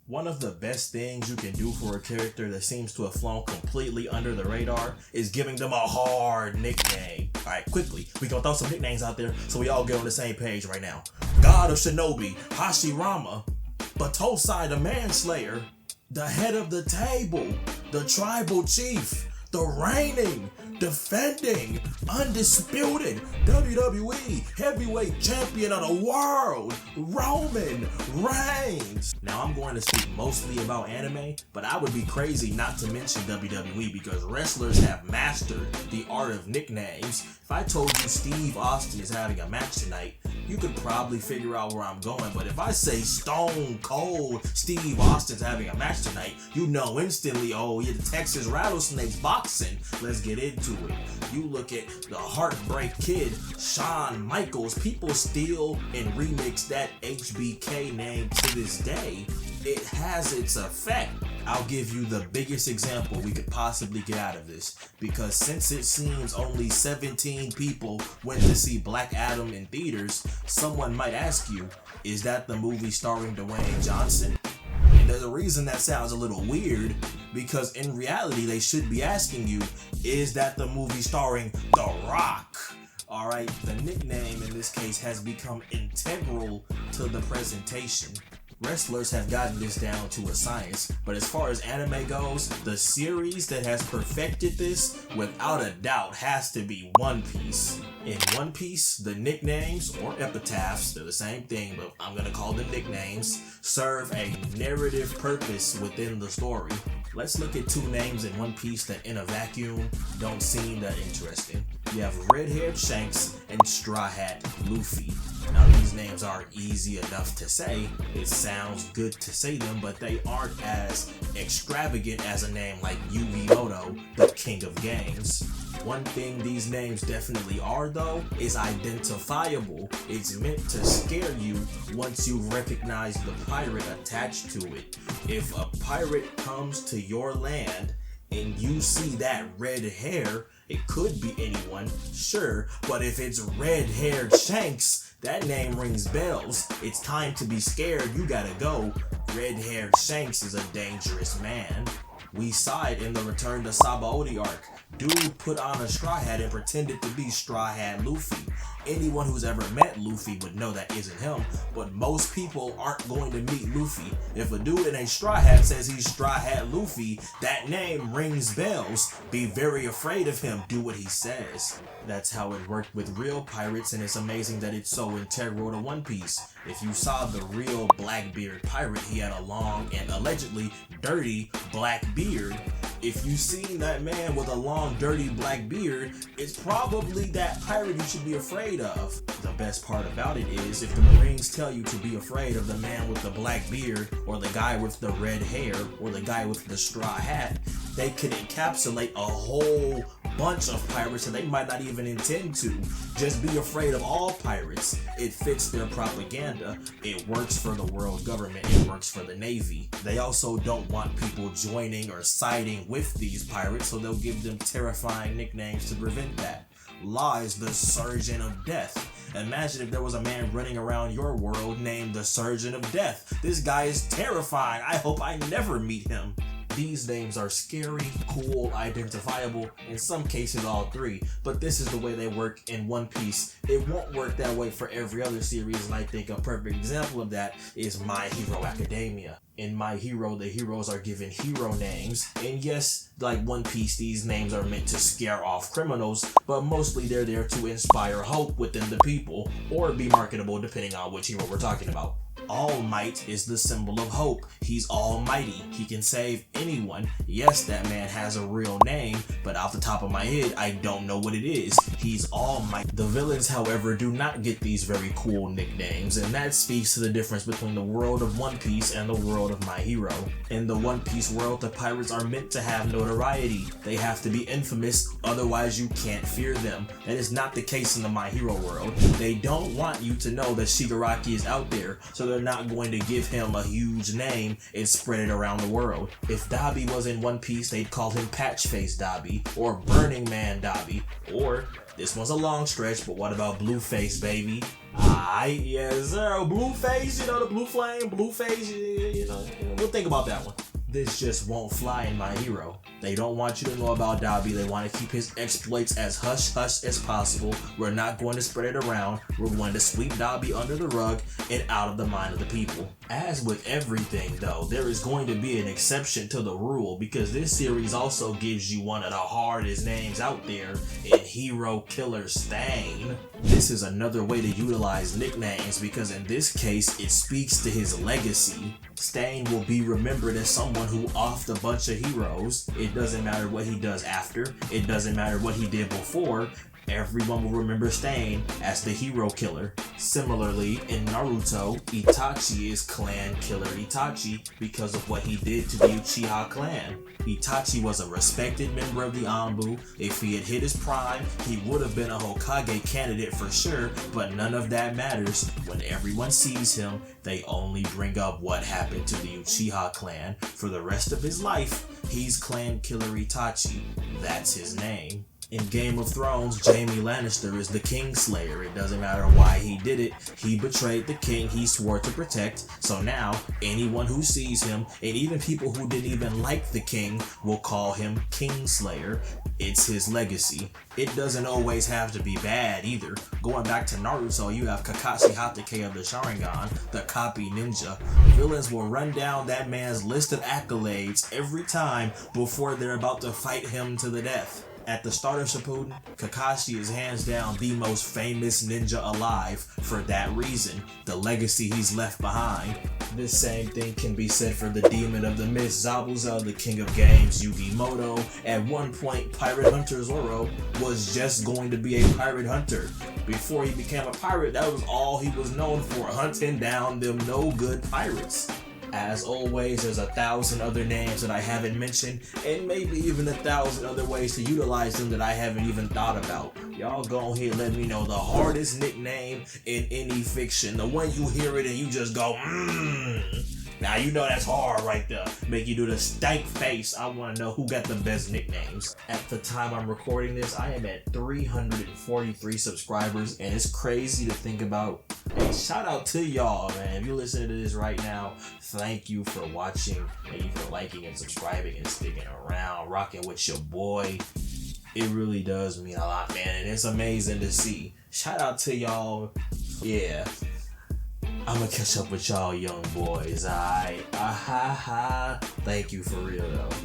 One of the best things you can do for a character that seems to have flown completely under the radar is giving them a hard nickname. Alright, quickly, we gonna throw some nicknames out there so we all get on the same page right now. God of Shinobi, Hashirama, Batosai the Manslayer, the head of the table, the tribal chief, the reigning, defending, undisputed WWE heavyweight champion of the world, Roman Reigns. Now I'm going to speak mostly about anime, but I would be crazy not to mention WWE because wrestlers have mastered the art of nicknames. If I told you Steve Austin is having a match tonight, you could probably figure out where I'm going, but if I say Stone Cold Steve Austin's having a match tonight, you know instantly, oh yeah, the Texas Rattlesnakes boxing. Let's get into it. You look at the Heartbreak Kid, Shawn Michaels, people steal and remix that HBK name to this day. It has its effect. I'll give you the biggest example we could possibly get out of this, because since it seems only 17 people went to see Black Adam in theaters, someone might ask you, is that the movie starring Dwayne Johnson? And there's a reason that sounds a little weird, because in reality they should be asking you, is that the movie starring The Rock? Alright, the nickname in this case has become integral to the presentation. Wrestlers have gotten this down to a science, but as far as anime goes, the series that has perfected this, without a doubt, has to be One Piece. In One Piece, the nicknames, or epitaths, they're the same thing, but I'm gonna call them nicknames, serve a narrative purpose within the story. Let's look at two names in One Piece that in a vacuum don't seem that interesting. You have red-haired Shanks and Straw Hat Luffy. Now these names are easy enough to say, it sounds good to say them, but they aren't as extravagant as a name like Yu-Gi-Oh!, the king of games. One thing these names definitely are though, is identifiable. It's meant to scare you once you recognize the pirate attached to it. If a pirate comes to your land and you see that red hair, it could be anyone, sure, but if it's red-haired Shanks, that name rings bells. It's time to be scared, you gotta go. Red-haired Shanks is a dangerous man. We saw it in the Return to Sabaody arc. Dude put on a straw hat and pretended to be Straw Hat Luffy. Anyone who's ever met Luffy would know that isn't him, but most people aren't going to meet Luffy. If a dude in a straw hat says he's Straw Hat Luffy, that name rings bells. Be very afraid of him, do what he says. That's how it worked with real pirates, and it's amazing that it's so integral to One Piece. If you saw the real Blackbeard pirate, he had a long and allegedly dirty black beard. If you seen that man with a long, dirty black beard, it's probably that pirate you should be afraid of. The best part about it is, if the Marines tell you to be afraid of the man with the black beard, or the guy with the red hair, or the guy with the straw hat, they could encapsulate a whole bunch of pirates that they might not even intend to. Just be afraid of all pirates. It fits their propaganda. It works for the world government. It works for the Navy. They also don't want people joining or siding with these pirates, so they'll give them terrifying nicknames to prevent that. Law is the Surgeon of Death. Imagine if there was a man running around your world named the Surgeon of Death. This guy is terrifying. I hope I never meet him. These names are scary, cool, identifiable, in some cases all three, but this is the way they work in One Piece. It won't work that way for every other series, and I think a perfect example of that is My Hero Academia. In My Hero, the heroes are given hero names, and yes, like One Piece, these names are meant to scare off criminals, but mostly they're there to inspire hope within the people, or be marketable depending on which hero we're talking about. All Might is the symbol of hope. He's almighty. He can save anyone. Yes, that man has a real name, but off the top of my head, I don't know what it is. He's All Might. The villains, however, do not get these very cool nicknames, and that speaks to the difference between the world of One Piece and the world of My Hero. In the One Piece world, the pirates are meant to have notoriety. They have to be infamous, otherwise you can't fear them. That is not the case in the My Hero world. They don't want you to know that Shigaraki is out there, so they're not going to give him a huge name and spread it around the world. If Dabi was in One Piece, they'd call him Patchface Dabi or Burning Man Dabi, or this one's a long stretch, but what about Blueface, baby? Yes sir, Blueface, the blue flame, Blueface, we'll think about that one. This just won't fly in My Hero. They don't want you to know about Dabi. They want to keep his exploits as hush-hush as possible. We're not going to spread it around. We're going to sweep Dabi under the rug and out of the mind of the people. As with everything though, there is going to be an exception to the rule, because this series also gives you one of the hardest names out there in Hero Killer Stain. This is another way to utilize nicknames, because in this case it speaks to his legacy. Stain will be remembered as someone who offed a bunch of heroes. It doesn't matter what he does after. It doesn't matter what he did before. Everyone will remember Stain as the hero killer. Similarly, in Naruto, Itachi is clan killer Itachi because of what he did to the Uchiha clan. Itachi was a respected member of the Anbu. If he had hit his prime, he would have been a Hokage candidate for sure, but none of that matters. When everyone sees him, they only bring up what happened to the Uchiha clan. For the rest of his life, he's clan killer Itachi. That's his name. In Game of Thrones, Jaime Lannister is the Kingslayer. It doesn't matter why he did it. He betrayed the king he swore to protect. So now, anyone who sees him, and even people who didn't even like the king, will call him Kingslayer. It's his legacy. It doesn't always have to be bad either. Going back to Naruto, you have Kakashi Hatake of the Sharingan, the copy ninja. Villains will run down that man's list of accolades every time before they're about to fight him to the death. At the start of Shippuden, Kakashi is hands down the most famous ninja alive for that reason, the legacy he's left behind. This same thing can be said for the demon of the mist, Zabuza, the king of games, Yugimoto. At one point, Pirate Hunter Zoro was just going to be a pirate hunter. Before he became a pirate, that was all he was known for, hunting down them no good pirates. As always, there's 1,000 other names that I haven't mentioned, and maybe even 1,000 other ways to utilize them that I haven't even thought about. Y'all go ahead and let me know the hardest nickname in any fiction. The one you hear it and you just go, Now you know that's hard right there. Make you do the stank face. I want to know who got the best nicknames. At the time I'm recording this, I am at 343 subscribers, and it's crazy to think about. Hey, shout out to y'all, man. If you're listening to this right now, thank you for watching. Thank you for liking and subscribing and sticking around, rocking with your boy. It really does mean a lot, man, and it's amazing to see. Shout out to y'all. Yeah. I'm gonna catch up with y'all young boys, alright? Thank you for real though.